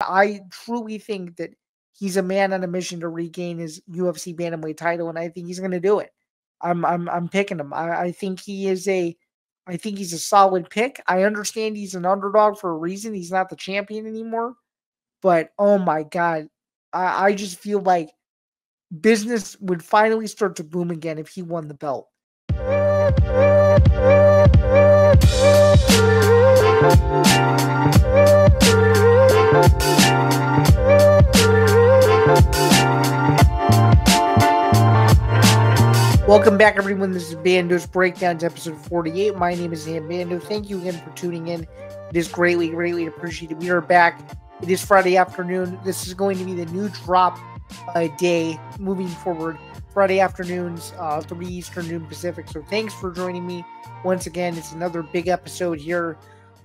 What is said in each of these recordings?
I truly think that he's a man on a mission to regain his UFC bantamweight title, and I think he's going to do it. I'm picking him. I think he's a solid pick. I understand he's an underdog for a reason. He's not the champion anymore. But oh my God, I just feel like business would finally start to boom again if he won the belt. Welcome back, everyone. This is Bando's Breakdowns, episode 48. My name is Zain Bando. Thank you again for tuning in. It is greatly, greatly appreciated. We are back. It is Friday afternoon. This is going to be the new drop day moving forward. Friday afternoons, 3 Eastern, noon Pacific. So thanks for joining me once again. It's another big episode here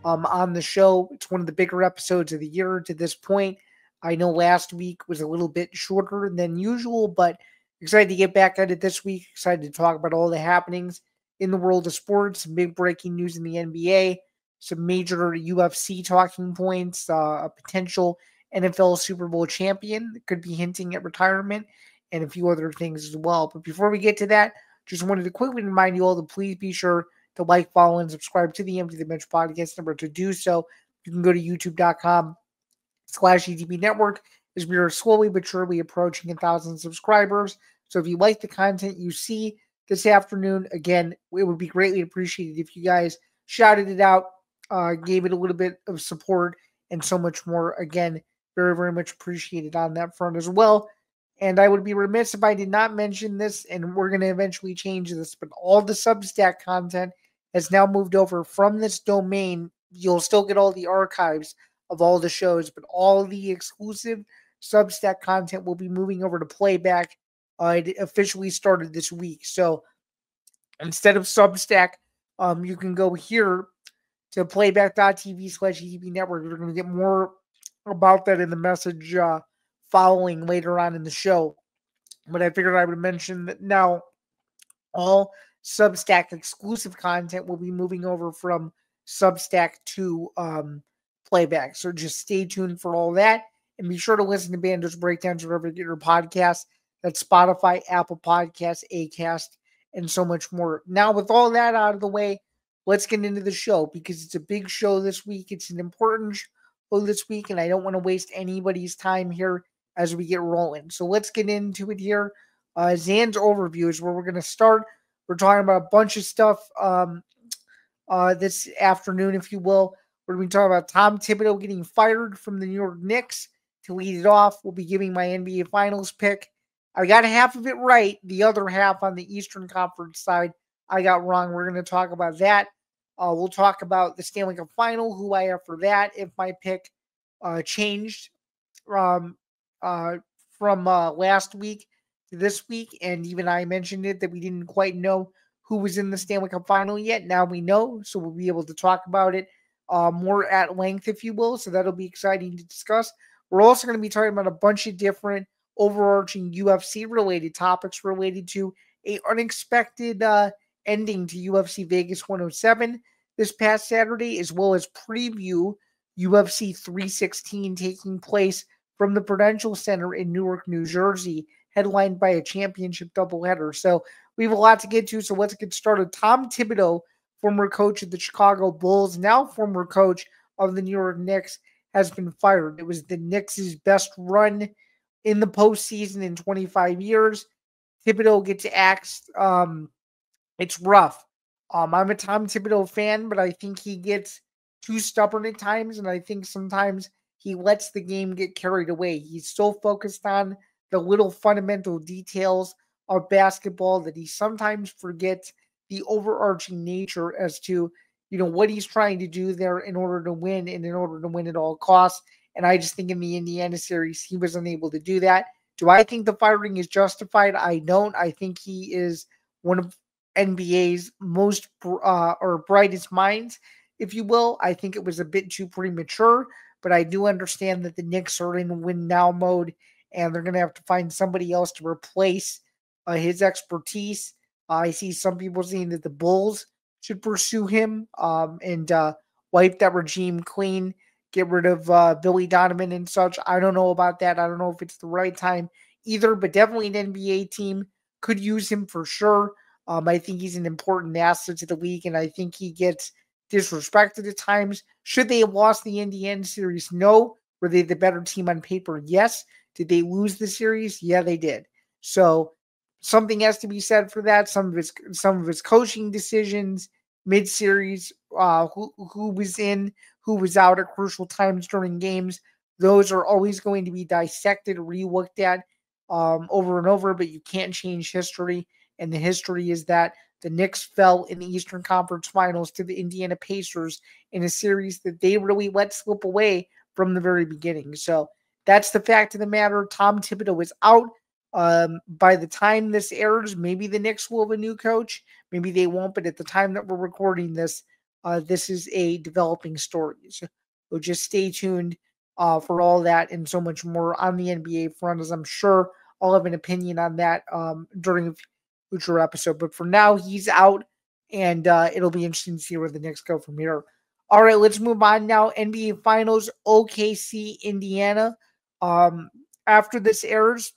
on the show. It's one of the bigger episodes of the year to this point. I know last week was a little bit shorter than usual, but excited to get back at it this week. Excited to talk about all the happenings in the world of sports, some big breaking news in the NBA, some major UFC talking points, a potential NFL Super Bowl champion that could be hinting at retirement, and a few other things as well. But before we get to that, just wanted to quickly remind you all to please be sure to like, follow, and subscribe to the Empty the Bench podcast. Number to do so, you can go to youtube.com/ETB Network, as we are slowly but surely approaching 1,000 subscribers. So if you like the content you see this afternoon, again, it would be greatly appreciated if you guys shouted it out, gave it a little bit of support, and so much more. Again, very, very much appreciated on that front as well. And I would be remiss if I did not mention this, and we're going to eventually change this, but all the Substack content has now moved over from this domain. You'll still get all the archives of all the shows, but all the exclusive Substack content will be moving over to Playback. It officially started this week. So instead of Substack, you can go here to playback.tv/ETB Network. We're going to get more about that in the message following later on in the show. But I figured I would mention that now all Substack exclusive content will be moving over from Substack to Playback. So just stay tuned for all that. And be sure to listen to Bando's Breakdowns wherever you get your podcasts. That's Spotify, Apple Podcasts, Acast, and so much more. Now, with all that out of the way, let's get into the show because it's a big show this week. It's an important show this week, and I don't want to waste anybody's time here as we get rolling. So let's get into it here. Zain's overview is where we're going to start. We're talking about a bunch of stuff this afternoon, if you will. We're going to be talking about Tom Thibodeau getting fired from the New York Knicks. To lead it off, we'll be giving my NBA Finals pick. I got half of it right. The other half on the Eastern Conference side, I got wrong. We're going to talk about that. We'll talk about the Stanley Cup Final, who I have for that, if my pick changed from last week to this week. And even I mentioned it that we didn't quite know who was in the Stanley Cup Final yet. Now we know, so we'll be able to talk about it more at length, if you will. So that'll be exciting to discuss. We're also going to be talking about a bunch of different overarching UFC-related topics related to an unexpected ending to UFC Vegas 107 this past Saturday, as well as preview UFC 316 taking place from the Prudential Center in Newark, New Jersey, headlined by a championship doubleheader. So we have a lot to get to, so let's get started. Tom Thibodeau, former coach of the Chicago Bulls, now former coach of the New York Knicks, has been fired. It was the Knicks' best run in the postseason in 25 years. Thibodeau gets axed. It's rough. I'm a Tom Thibodeau fan, but I think he gets too stubborn at times, and I think sometimes he lets the game get carried away. He's so focused on the little fundamental details of basketball that he sometimes forgets the overarching nature as to what he's trying to do there in order to win and in order to win at all costs. And I just think in the Indiana series, he was unable to do that. Do I think the firing is justified? I don't. I think he is one of NBA's most or brightest minds, if you will. I think it was a bit too premature, but I do understand that the Knicks are in win now mode and they're going to have to find somebody else to replace his expertise. I see some people saying that the Bulls should pursue him and wipe that regime clean, get rid of Billy Donovan and such. I don't know about that. I don't know if it's the right time either, but definitely an NBA team could use him for sure. I think he's an important asset to the league, and I think he gets disrespected at times. Should they have lost the Indiana series? No. Were they the better team on paper? Yes. Did they lose the series? Yeah, they did. So something has to be said for that. Some of his coaching decisions mid-series, who was in, who was out at crucial times during games, those are always going to be dissected, re-looked at over and over, but you can't change history. And the history is that the Knicks fell in the Eastern Conference Finals to the Indiana Pacers in a series that they really let slip away from the very beginning. So that's the fact of the matter. Tom Thibodeau is out. By the time this airs, maybe the Knicks will have a new coach. Maybe they won't. But at the time that we're recording this, this is a developing story. So just stay tuned for all that and so much more on the NBA front, as I'm sure I'll have an opinion on that during a future episode. But for now, he's out, and it'll be interesting to see where the Knicks go from here. All right, let's move on now. NBA Finals, OKC, Indiana. After this airs,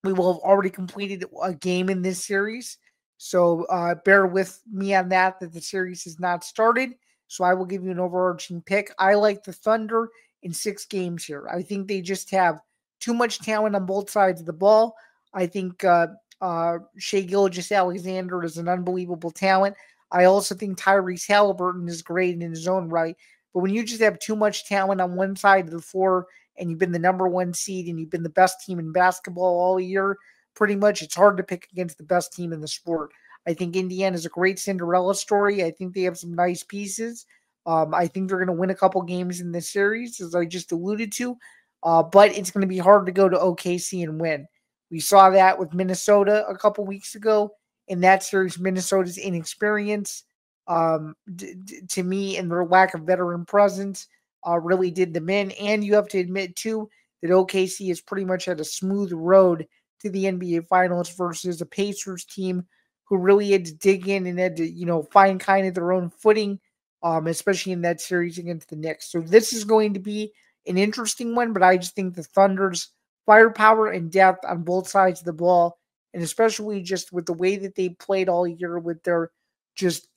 we will have already completed a game in this series. So bear with me on that the series has not started. So I will give you an overarching pick. I like the Thunder in 6 games here. I think they just have too much talent on both sides of the ball. I think Shai Gilgeous-Alexander is an unbelievable talent. I also think Tyrese Halliburton is great in his own right. But when you just have too much talent on one side of the floor and you've been the number 1 seed and you've been the best team in basketball all year, pretty much it's hard to pick against the best team in the sport. I think Indiana is a great Cinderella story. I think they have some nice pieces. I think they're going to win a couple games in this series, as I just alluded to. But it's going to be hard to go to OKC and win. We saw that with Minnesota a couple weeks ago. In that series, Minnesota's inexperience, to me, and their lack of veteran presence really did them in. And you have to admit, too, that OKC has pretty much had a smooth road to the NBA Finals versus a Pacers team who really had to dig in and had to, find kind of their own footing, especially in that series against the Knicks. So this is going to be an interesting one, but I just think the Thunder's firepower and depth on both sides of the ball, and especially just with the way that they played all year with their just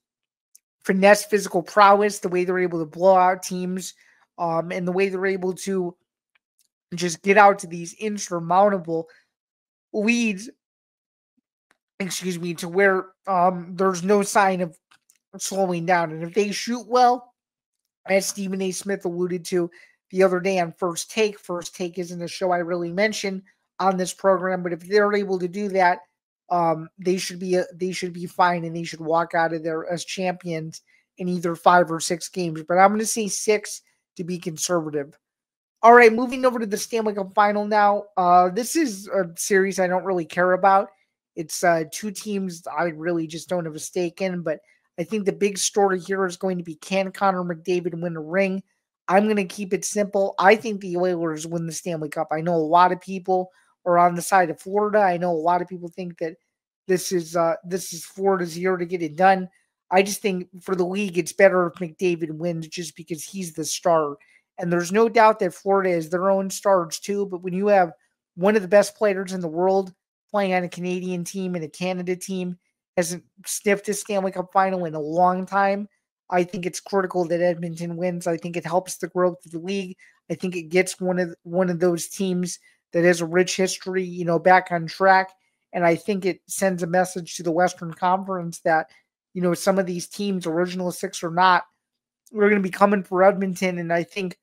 finesse physical prowess, the way they're able to blow out teams, and the way they're able to just get out to these insurmountable leads, to where there's no sign of slowing down. And if they shoot well, as Stephen A. Smith alluded to the other day on First Take isn't a show I really mention on this program, but if they're able to do that, they should be fine, and they should walk out of there as champions in either 5 or 6 games. But I'm going to say 6 to be conservative. All right, moving over to the Stanley Cup Final now. This is a series I don't really care about. It's 2 teams I really just don't have a stake in, but I think the big story here is going to be, can Connor McDavid win a ring? I'm going to keep it simple. I think the Oilers win the Stanley Cup. I know a lot of people are on the side of Florida. I know a lot of people think that this is Florida's year to get it done. I just think for the league, it's better if McDavid wins just because he's the star. And there's no doubt that Florida is their own stars too. But when you have one of the best players in the world playing on a Canadian team and a Canada team hasn't sniffed a Stanley Cup final in a long time, I think it's critical that Edmonton wins. I think it helps the growth of the league. I think it gets one of those teams that has a rich history, back on track. And I think it sends a message to the Western Conference that, some of these teams, original 6 or not, we're going to be coming for Edmonton. And I think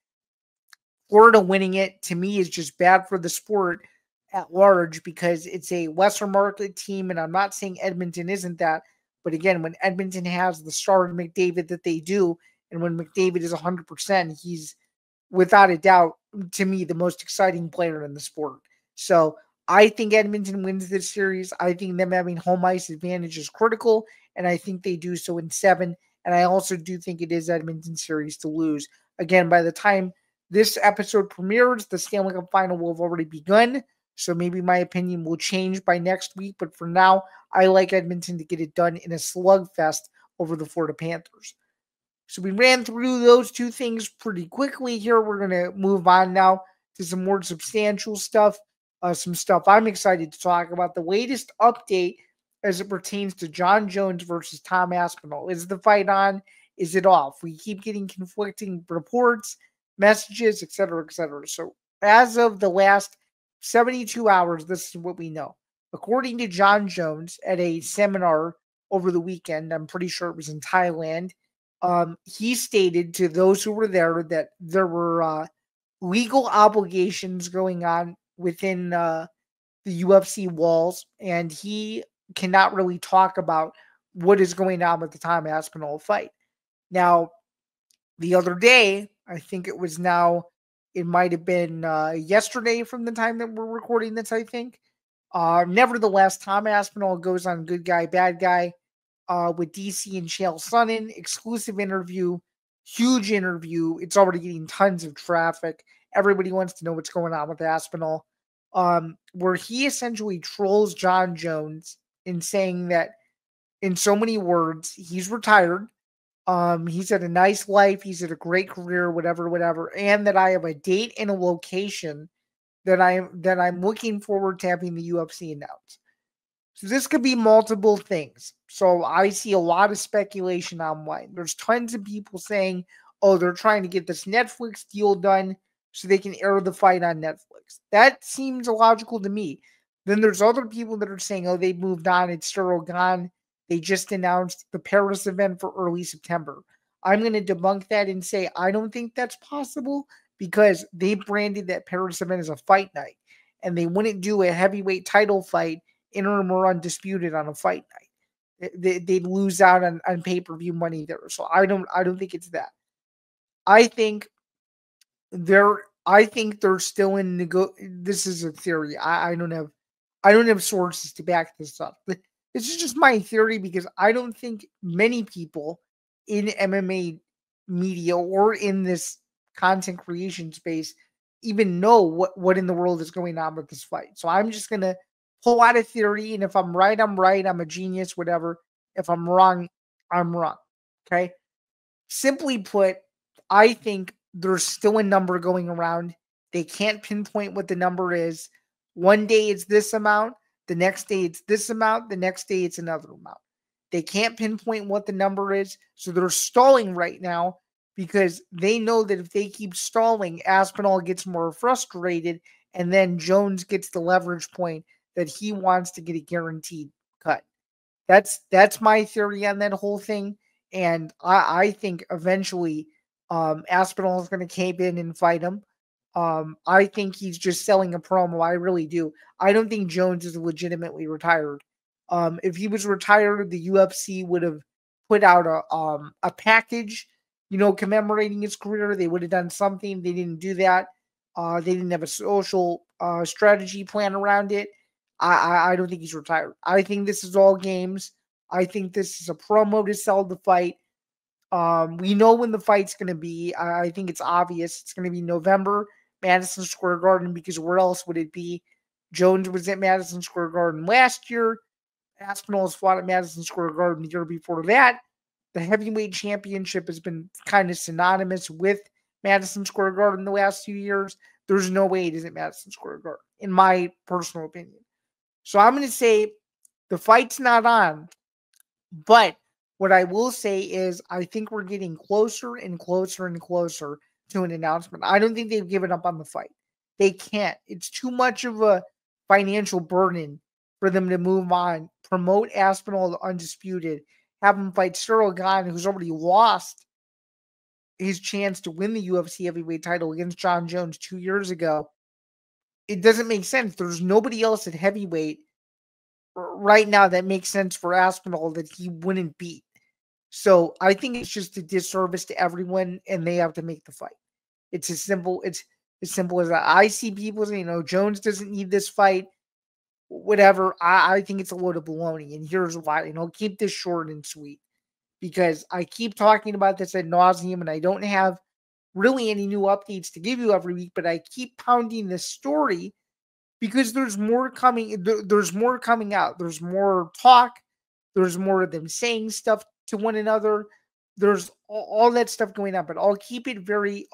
Florida winning it, to me, is just bad for the sport at large because it's a lesser market team. And I'm not saying Edmonton isn't that. But again, when Edmonton has the star in McDavid that they do, and when McDavid is 100%, he's without a doubt, to me, the most exciting player in the sport. So I think Edmonton wins this series. I think them having home ice advantage is critical, and I think they do so in 7. And I also do think it is Edmonton's series to lose. Again, by the time this episode premieres, the Stanley Cup Final will have already begun. So maybe my opinion will change by next week. But for now, I like Edmonton to get it done in a slugfest over the Florida Panthers. So we ran through those two things pretty quickly here. We're going to move on now to some more substantial stuff, some stuff I'm excited to talk about. The latest update as it pertains to Jon Jones versus Tom Aspinall. Is the fight on? Is it off? We keep getting conflicting reports, messages, etc., etc. So as of the last 72 hours, this is what we know. According to Jon Jones at a seminar over the weekend, I'm pretty sure it was in Thailand, he stated to those who were there that there were legal obligations going on within the UFC walls, and he cannot really talk about what is going on with the Tom Aspinall fight. Now, the other day, I think it might have been yesterday from the time that we're recording this, I think. Nevertheless, Tom Aspinall goes on Good Guy, Bad Guy with DC and Chael Sonnen. Exclusive interview, huge interview. It's already getting tons of traffic. Everybody wants to know what's going on with Aspinall. Where he essentially trolls Jon Jones in saying that, in so many words, he's retired. He's had a nice life. He's had a great career, whatever, and that I have a date and a location that I'm looking forward to having the UFC announce. So this could be multiple things. So I see a lot of speculation online. There's tons of people saying, oh, they're trying to get this Netflix deal done so they can air the fight on Netflix. That seems illogical to me. Then there's other people that are saying, oh, they've moved on. It's still gone. They just announced the Paris event for early September. I'm going to debunk that and say I don't think that's possible because they branded that Paris event as a fight night, and they wouldn't do a heavyweight title fight interim or undisputed on a fight night. They'd lose out on pay-per-view money there. So I don't think it's that. I think they're still in this is a theory. I don't have sources to back this up. But this is just my theory because I don't think many people in MMA media or in this content creation space even know what in the world is going on with this fight. So I'm just gonna pull out a theory, and if I'm right, I'm right. I'm a genius, whatever. If I'm wrong, I'm wrong. Okay. Simply put, I think there's still a number going around. They can't pinpoint what the number is. One day it's this amount, the next day it's this amount, the next day it's another amount. They can't pinpoint what the number is, so they're stalling right now because they know that if they keep stalling, Aspinall gets more frustrated, and then Jones gets the leverage point that he wants to get a guaranteed cut. That's my theory on that whole thing, and I think eventually Aspinall is going to cave in and fight him. I think he's just selling a promo. I really do. I don't think Jones is legitimately retired. If he was retired, the UFC would have put out a package, commemorating his career. They would have done something. They didn't do that. They didn't have a social strategy plan around it. I don't think he's retired. I think this is all games. I think this is a promo to sell the fight. We know when the fight's going to be. I think it's obvious. It's going to be November, Madison Square Garden, because where else would it be? Jones was at Madison Square Garden last year. Aspinall has fought at Madison Square Garden the year before that. The heavyweight championship has been kind of synonymous with Madison Square Garden the last few years. There's no way it isn't Madison Square Garden, in my personal opinion. So I'm going to say the fight's not on, but what I will say is I think we're getting closer and closer and closer to an announcement. I don't think they've given up on the fight. They can't. It's too much of a financial burden for them to move on, promote Aspinall to undisputed, have him fight Cyril Gane, who's already lost his chance to win the UFC heavyweight title against Jon Jones 2 years ago. It doesn't make sense. There's nobody else at heavyweight right now that makes sense for Aspinall that he wouldn't beat. So I think it's just a disservice to everyone, and they have to make the fight. It's as simple as that. I see people saying, Jones doesn't need this fight, whatever. I think it's a load of baloney, and here's why. Keep this short and sweet because I keep talking about this ad nauseum, and I don't have really any new updates to give you every week, but I keep pounding this story because there's more coming. There's more coming out. There's more talk. There's more of them saying stuff to one another. there's all that stuff going on, but I'll keep it very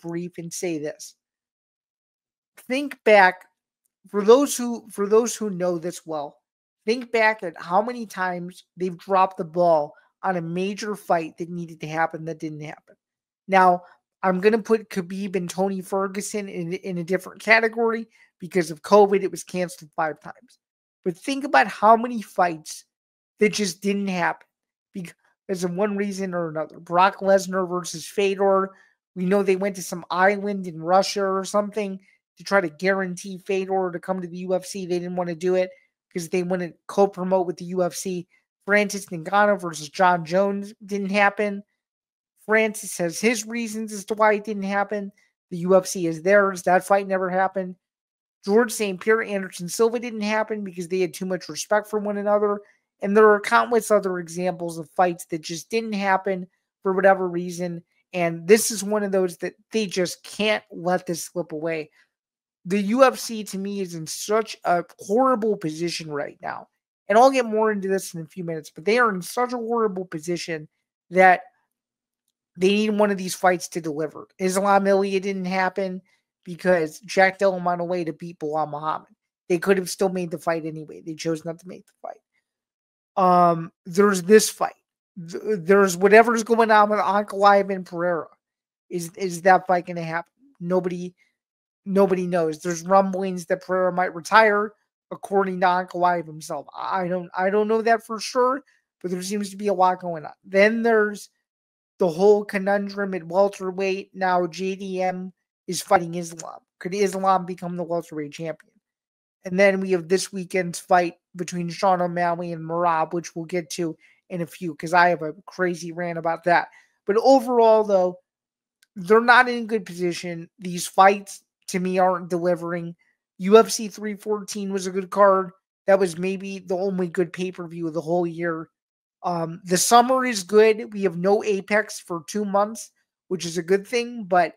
brief and say this. Think back, for those who know this well, think back at how many times they've dropped the ball on a major fight that needed to happen that didn't happen. Now, I'm going to put Khabib and Tony Ferguson in a different category because of COVID. It was canceled 5 times. But think about how many fights that just didn't happen because of one reason or another. Brock Lesnar versus Fedor. We know they went to some island in Russia or something to try to guarantee Fedor to come to the UFC. They didn't want to do it because they want to co-promote with the UFC. Francis Ngannou versus Jon Jones didn't happen. Francis has his reasons as to why it didn't happen. The UFC is theirs. That fight never happened. George St. Pierre, Anderson Silva didn't happen because they had too much respect for one another. And there are countless other examples of fights that just didn't happen for whatever reason. And this is one of those that they just can't let this slip away. The UFC, to me, is in such a horrible position right now. And I'll get more into this in a few minutes, but they are in such a horrible position that they need one of these fights to deliver. Islam Ilya didn't happen because Jack Dillon went away to beat Bilal Muhammad. They could have still made the fight anyway. They chose not to make the fight. There's this fight. There's whatever's going on with Ankalaev and Pereira. Is that fight going to happen? Nobody knows. There's rumblings that Pereira might retire, according to Ankalaev himself. I don't know that for sure, but there seems to be a lot going on. Then there's the whole conundrum at welterweight. Now JDM is fighting Islam. Could Islam become the welterweight champion? And then we have this weekend's fight between Sean O'Malley and Merab, which we'll get to in a few because I have a crazy rant about that. But overall, though, they're not in a good position. These fights, to me, aren't delivering. UFC 314 was a good card. That was maybe the only good pay-per-view of the whole year. The summer is good. We have no Apex for 2 months, which is a good thing, but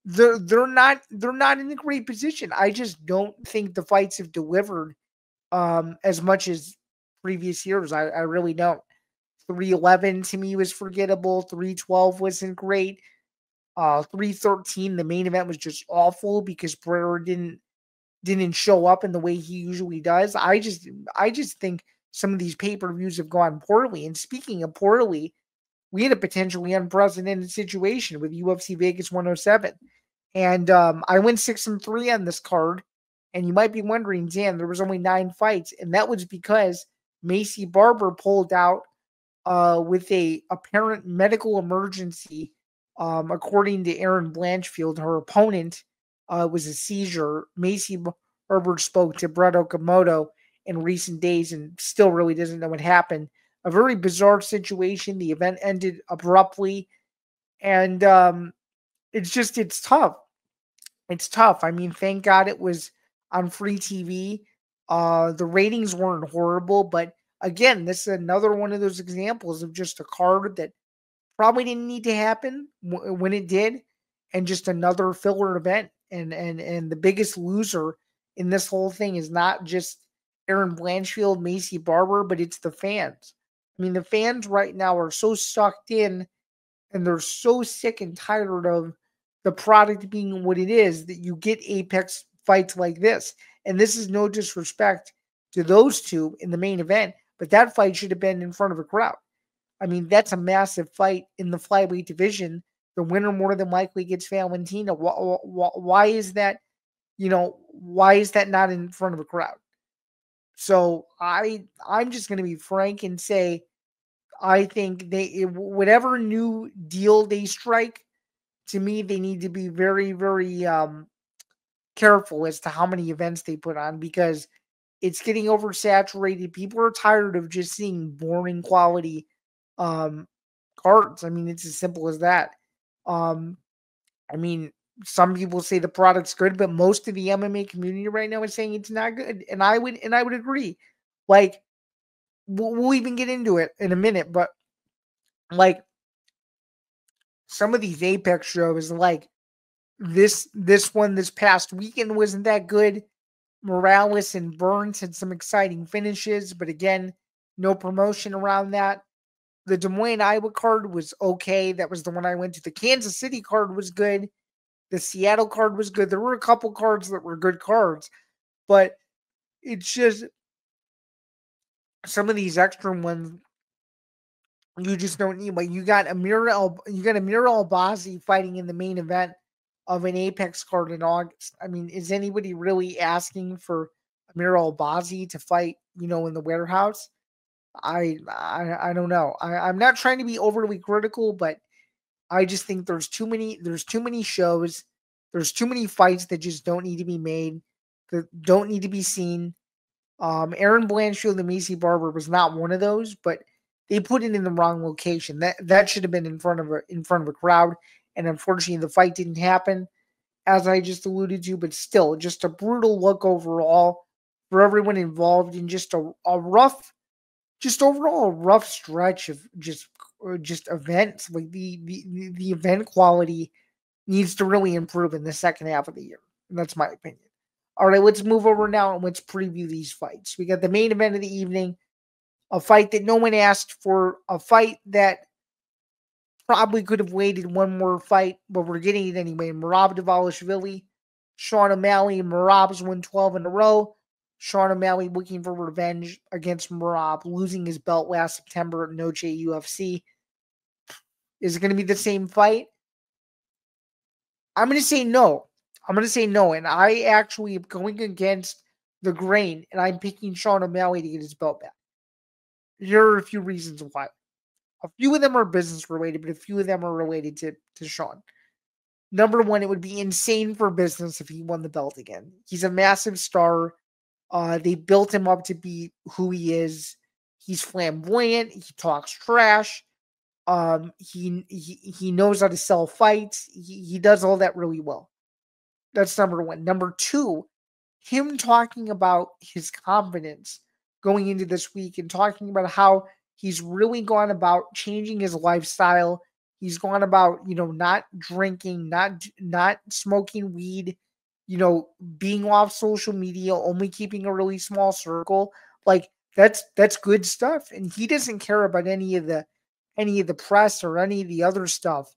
they're not in a great position. I just don't think the fights have delivered as much as previous years. I really don't. 311 to me was forgettable. 312 wasn't great. 313, the main event was just awful because Pereira didn't show up in the way he usually does. I just think some of these pay-per-views have gone poorly. And speaking of poorly, we had a potentially unprecedented situation with UFC Vegas 107. And I went 6-3 on this card. And you might be wondering, Dan, there was only 9 fights. And that was because Macy Barber pulled out with a apparent medical emergency. According to Erin Blanchfield, her opponent was a seizure. Macy Barber spoke to Brett Okamoto in recent days and still really doesn't know what happened. A very bizarre situation. The event ended abruptly. And it's tough. It's tough. I mean, thank God it was on free TV. The ratings weren't horrible, but again, this is another one of those examples of just a card that probably didn't need to happen when it did, and just another filler event. And the biggest loser in this whole thing is not just Erin Blanchfield, Macy Barber, but it's the fans. I mean, the fans right now are so sucked in, and they're so sick and tired of the product being what it is that you get Apex fights like this. And this is no disrespect to those two in the main event, but that fight should have been in front of a crowd. I mean, that's a massive fight in the flyweight division. The winner more than likely gets Valentina. Why is that? Why is that not in front of a crowd? So I'm just going to be frank and say, I think whatever new deal they strike, to me, they need to be very, very careful as to how many events they put on, because it's getting oversaturated. People are tired of just seeing boring quality cards. I mean, it's as simple as that. I mean, some people say the product's good, but most of the MMA community right now is saying it's not good, and I would agree. Like, we'll even get into it in a minute, but like some of these Apex shows, like this one this past weekend wasn't that good. Morales and Burns had some exciting finishes, but again, no promotion around that. The Des Moines, Iowa card was okay. That was the one I went to. The Kansas City card was good. The Seattle card was good. There were a couple cards that were good cards, but it's just some of these extra ones you just don't need. Like you got Amir Albazi fighting in the main event of an Apex card in August. I mean, is anybody really asking for Amir Albazi to fight, in the warehouse? I don't know. I'm not trying to be overly critical, but I just think there's too many shows, there's too many fights that just don't need to be made, that don't need to be seen. Aaron Blanchfield and Macy Barber was not one of those, but they put it in the wrong location. That should have been in front of a crowd, and unfortunately the fight didn't happen, as I just alluded to. But still, just a brutal look overall for everyone involved, in just a rough, just overall a rough stretch of just events. Like the event quality needs to really improve in the second half of the year. And that's my opinion. All right, let's move over now and let's preview these fights. We got the main event of the evening, a fight that no one asked for, a fight that probably could have waited one more fight, but we're getting it anyway. Merab Dvalishvili, Sean O'Malley. Merab's won 12 in a row. Sean O'Malley looking for revenge against Merab, losing his belt last September at Noche UFC. Is it going to be the same fight? I'm going to say no. And I actually am going against the grain, and I'm picking Sean O'Malley to get his belt back. Here are a few reasons why. A few of them are business related, but a few of them are related to Sean. Number one, it would be insane for business if he won the belt again. He's a massive star. They built him up to be who he is. He's flamboyant. He talks trash. He knows how to sell fights. He does all that really well. That's number one. Number two, him talking about his confidence going into this week and talking about how he's really gone about changing his lifestyle. He's gone about, not drinking, not smoking weed, being off social media, only keeping a really small circle. Like that's good stuff. And he doesn't care about any of the press or any of the other stuff.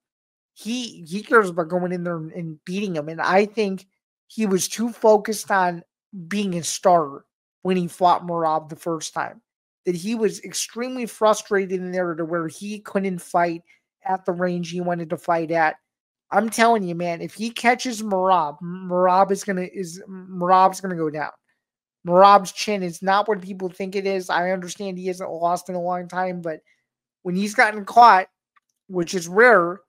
He cares about going in there and beating him. And I think he was too focused on being a star when he fought Merab the first time, that he was extremely frustrated in there to where he couldn't fight at the range he wanted to fight at. I'm telling you, man, if he catches Merab, Merab's gonna go down. Merab's chin is not what people think it is. I understand he hasn't lost in a long time, but when he's gotten caught, which is rare,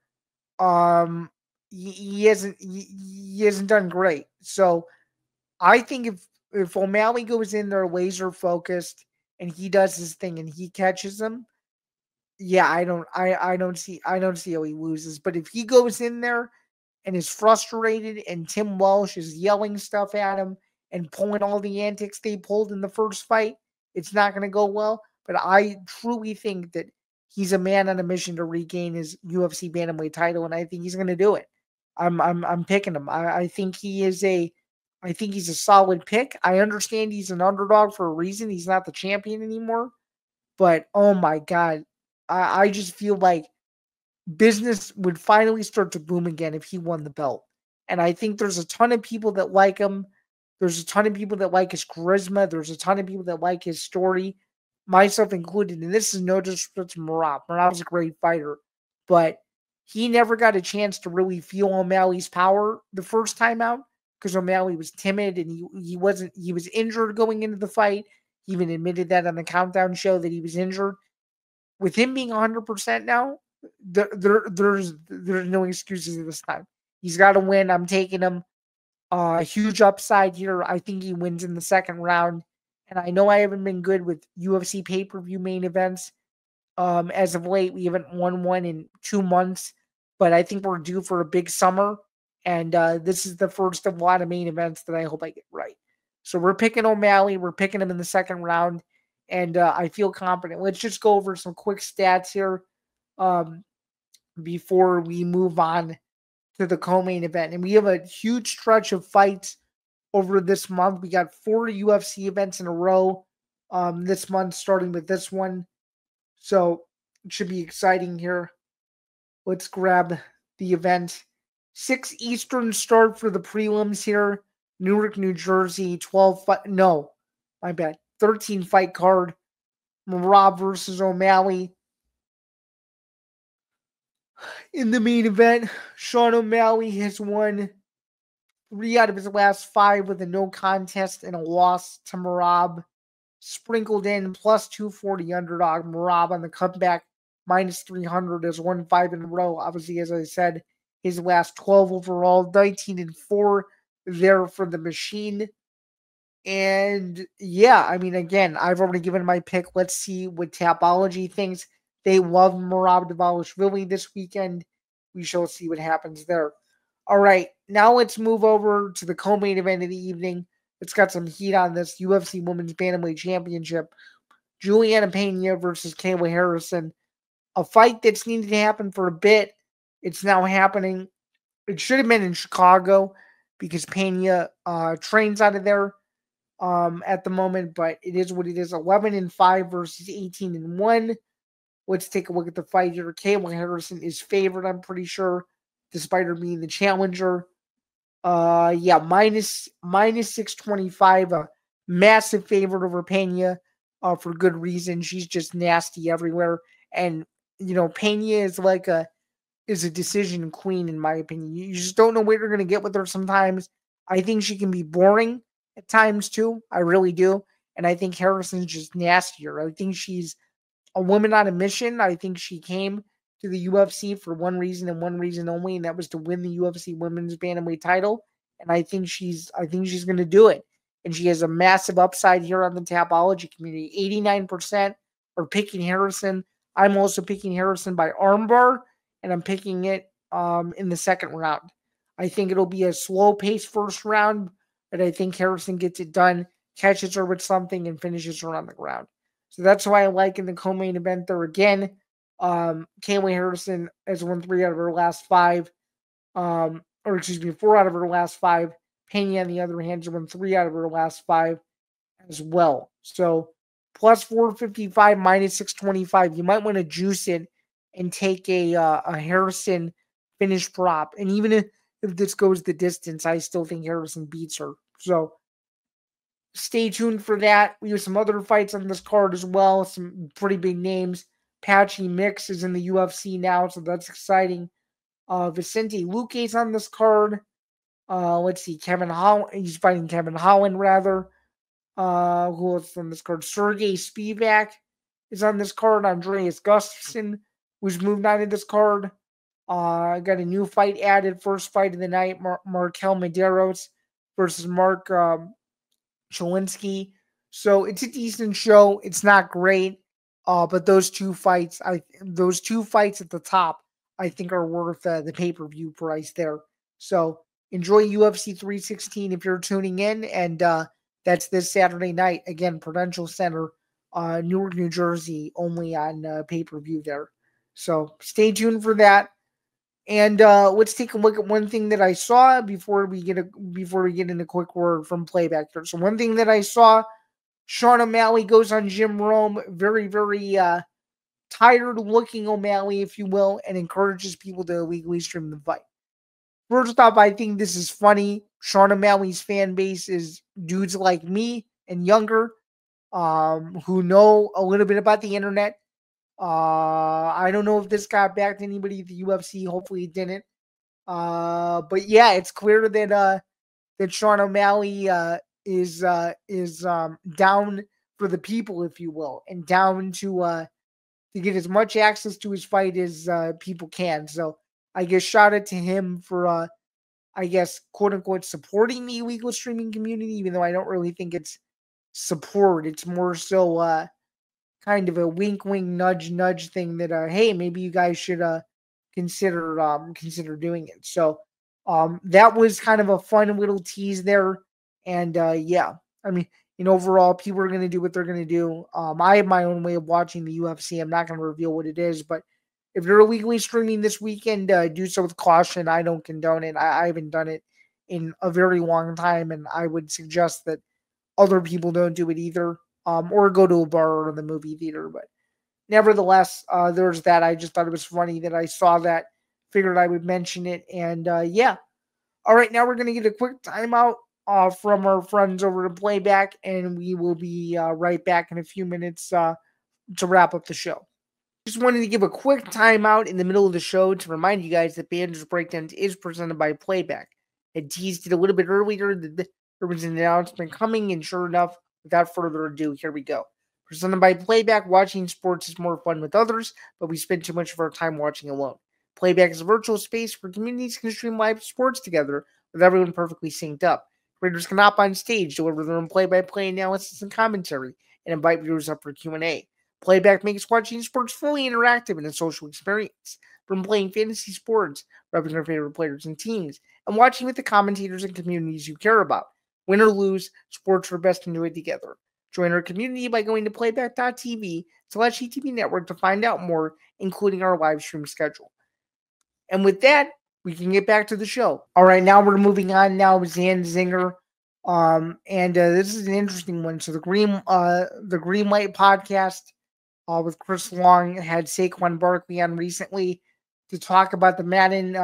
he hasn't done great. So I think if O'Malley goes in there laser focused and he does his thing and he catches him, yeah, I don't see how he loses. But if he goes in there and is frustrated and Tim Walsh is yelling stuff at him and pulling all the antics they pulled in the first fight, it's not going to go well. But I truly think that he's a man on a mission to regain his UFC bantamweight title, and I think he's going to do it. I'm picking him. I think he's a solid pick. I understand he's an underdog for a reason. He's not the champion anymore. But oh my God, I just feel like business would finally start to boom again if he won the belt. And I think there's a ton of people that like him. There's a ton of people that like his charisma. There's a ton of people that like his story, myself included. And this is no disrespect to Merab. Merab's a great fighter, but he never got a chance to really feel O'Malley's power the first time out because O'Malley was timid and he was injured going into the fight. He even admitted that on the Countdown show that he was injured. With him being 100% now, there's no excuses this time. He's got to win. I'm taking him. A huge upside here. I think he wins in the second round. And I know I haven't been good with UFC pay-per-view main events. As of late, we haven't won one in 2 months, but I think we're due for a big summer. And this is the first of a lot of main events that I hope I get right. So we're picking O'Malley. We're picking him in the second round. And I feel confident. Let's just go over some quick stats here before we move on to the co-main event. And we have a huge stretch of fights over this month. We got 4 UFC events in a row this month, starting with this one. So It should be exciting here. Let's grab the event. 6 Eastern start for the prelims here. Newark, New Jersey, 12 fight. No, my bad. 13 fight card. Merab versus O'Malley. In the main event, Sean O'Malley has won 3 out of his last 5 with a no contest and a loss to Merab. Sprinkled in plus 240 underdog. Merab on the comeback minus 300 has won 5 in a row. Obviously, as I said, his last 12 overall, 19-4 there for the machine. And yeah, I mean, again, I've already given my pick. Let's see what Tapology thinks. They love Merab Dvalishvili this weekend. We shall see what happens there. All right, now let's move over to the co-main event of the evening. It's got some heat on this UFC Women's Bantamweight Championship. Juliana Pena versus Kayla Harrison. A fight that's needed to happen for a bit. It's now happening. It should have been in Chicago because Pena trains out of there at the moment, but it is what it is. 11-5 versus 18-1. Let's take a look at the fight here. Kayla Harrison is favored, I'm pretty sure, despite her being the challenger. Minus 625, a massive favorite over Pena for good reason. She's just nasty everywhere. And, Pena is is a decision queen, in my opinion. You just don't know what you're going to get with her sometimes. I think she can be boring at times too. I really do. And I think Harrison's just nastier. I think she's a woman on a mission. I think she came to the UFC for one reason and one reason only, and that was to win the UFC Women's Bantamweight title. And I think she's going to do it. And she has a massive upside here on the Tapology community. 89% are picking Harrison. I'm also picking Harrison by armbar, and I'm picking it in the second round. I think it'll be a slow-paced first round, but I think Harrison gets it done, catches her with something, and finishes her on the ground. So that's why I like in the co-main event there again. Kayla Harrison has won 3 out of her last 5. 4 out of her last 5. Pena, on the other hand, has won 3 out of her last 5 as well. So plus 455, minus 625. You might want to juice it and take a Harrison finish prop. And even if this goes the distance, I still think Harrison beats her. So stay tuned for that. We have some other fights on this card as well. Some pretty big names. Patchy Mix is in the UFC now, so that's exciting. Vicente Luque's on this card. Let's see, Kevin Holland. He's fighting Kevin Holland, rather. Who else is on this card? Sergey Spivak is on this card. Andreas Gustafsson was moved on to this card. Got a new fight added. First fight of the night, Markel Medeiros versus Mark Cholinsky. So it's a decent show. It's not great. But those two fights at the top, I think are worth the pay-per-view price there. So enjoy UFC 316 if you're tuning in. And that's this Saturday night. Again, Prudential Center, Newark, New Jersey, only on pay-per-view there. So stay tuned for that. And let's take a look at one thing that I saw before we get into a quick word from Playback here. So one thing that I saw, Sean O'Malley goes on Jim Rome, very, very tired-looking O'Malley, if you will, and encourages people to illegally stream the fight. First off, I think this is funny. Sean O'Malley's fan base is dudes like me and younger, who know a little bit about the internet. I don't know if this got back to anybody at the UFC. Hopefully it didn't. But yeah, it's clear that Sean O'Malley is down for the people, if you will, and down to get as much access to his fight as people can. So I guess shout out to him for I guess quote unquote supporting the illegal streaming community, even though I don't really think it's support. It's more so kind of a wink, wink, nudge, nudge thing that hey, maybe you guys should consider doing it. So that was kind of a fun little tease there. And yeah, I mean, overall, people are going to do what they're going to do. I have my own way of watching the UFC. I'm not going to reveal what it is, but if you're illegally streaming this weekend, do so with caution. I don't condone it. I haven't done it in a very long time, and I would suggest that other people don't do it either, or go to a bar or the movie theater. But nevertheless, there's that. I just thought it was funny that I saw that, figured I would mention it, and yeah. All right, now we're going to get a quick timeout from our friends over to Playback, and we will be right back in a few minutes to wrap up the show. Just wanted to give a quick timeout in the middle of the show to remind you guys that Bando's Breakdowns is presented by Playback. I teased it a little bit earlier that there was an announcement coming, and sure enough, without further ado, here we go. Presented by Playback, watching sports is more fun with others, but we spend too much of our time watching alone. Playback is a virtual space where communities can stream live sports together with everyone perfectly synced up. Creators can hop on stage, deliver their own play-by-play analysis and commentary, and invite viewers up for Q&A. Playback makes watching sports fully interactive and a social experience. From playing fantasy sports, repping your favorite players and teams, and watching with the commentators and communities you care about. Win or lose, sports are best enjoyed together. Join our community by going to playback.tv/ETV Network to find out more, including our live stream schedule. And with that, we can get back to the show. All right, now we're moving on now with Zinger. And this is an interesting one. So the Green Light podcast with Chris Long had Saquon Barkley on recently to talk about the Madden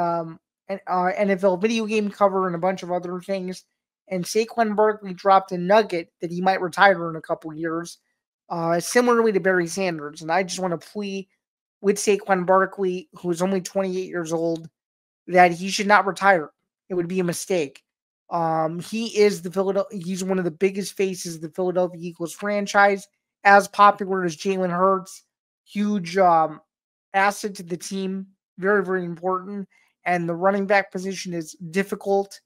NFL video game cover and a bunch of other things. And Saquon Barkley dropped a nugget that he might retire in a couple years, similarly to Barry Sanders. And I just want to plea with Saquon Barkley, who is only 28 years old, that he should not retire. It would be a mistake. He's one of the biggest faces of the Philadelphia Eagles franchise, as popular as Jalen Hurts, huge asset to the team, very, very important. And the running back position is difficult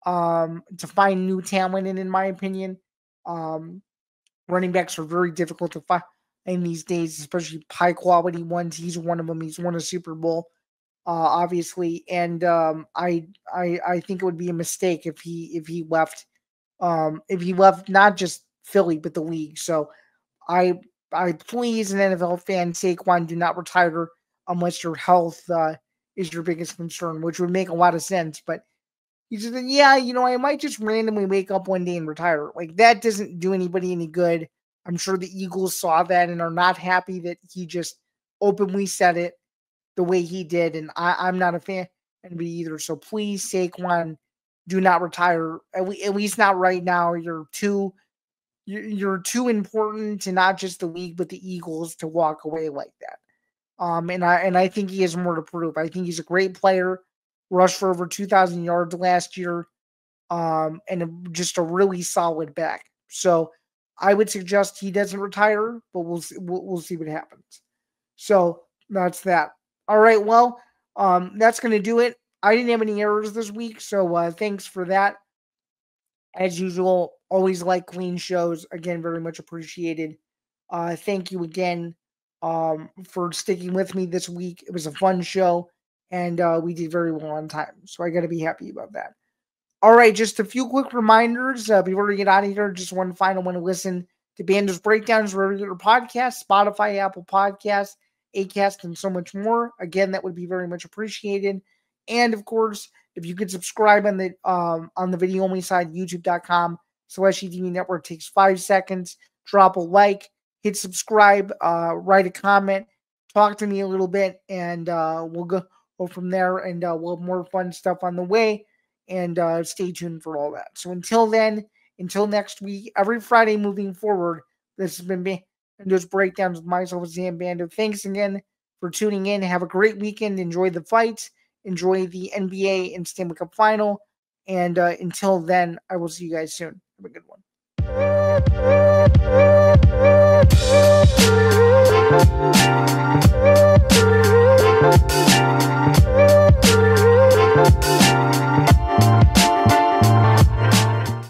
to find new talent in my opinion. Running backs are very difficult to find in these days, especially high quality ones. He's one of them. He's won a Super Bowl, obviously, and I think it would be a mistake if he left not just Philly but the league. So I please, an NFL fan, Saquon, do not retire unless your health is your biggest concern, which would make a lot of sense. But he said, yeah, I might just randomly wake up one day and retire. Like, that doesn't do anybody any good. I'm sure the Eagles saw that and are not happy that he just openly said it the way he did. And I'm not a fan of it either. So please, Saquon, do not retire. At least not right now. You're too important to not just the league, but the Eagles to walk away like that. And I think he has more to prove. I think he's a great player. Rushed for over 2,000 yards last year, and just a really solid back. So I would suggest he doesn't retire, but we'll see what happens. So that's that. All right, well, that's going to do it. I didn't have any errors this week, so thanks for that. As usual, always like clean shows. Again, very much appreciated. Thank you again for sticking with me this week. It was a fun show, and we did very well on time. So I got to be happy about that. All right, just a few quick reminders before we get out of here. Just one final one to listen to Bando's Breakdowns, regular podcast, Spotify, Apple Podcasts, Acast, and so much more. Again, that would be very much appreciated. And of course, if you could subscribe on the video only side, youtube.com/ETV Network, takes 5 seconds. Drop a like, hit subscribe, write a comment, talk to me a little bit, and we'll go from there. And we'll have more fun stuff on the way. And stay tuned for all that. So until then, until next week, every Friday moving forward, this has been Bando's Breakdowns with myself, Zain Bando. Thanks again for tuning in. Have a great weekend. Enjoy the fights. Enjoy the NBA and Stanley Cup final. And until then, I will see you guys soon. Have a good one.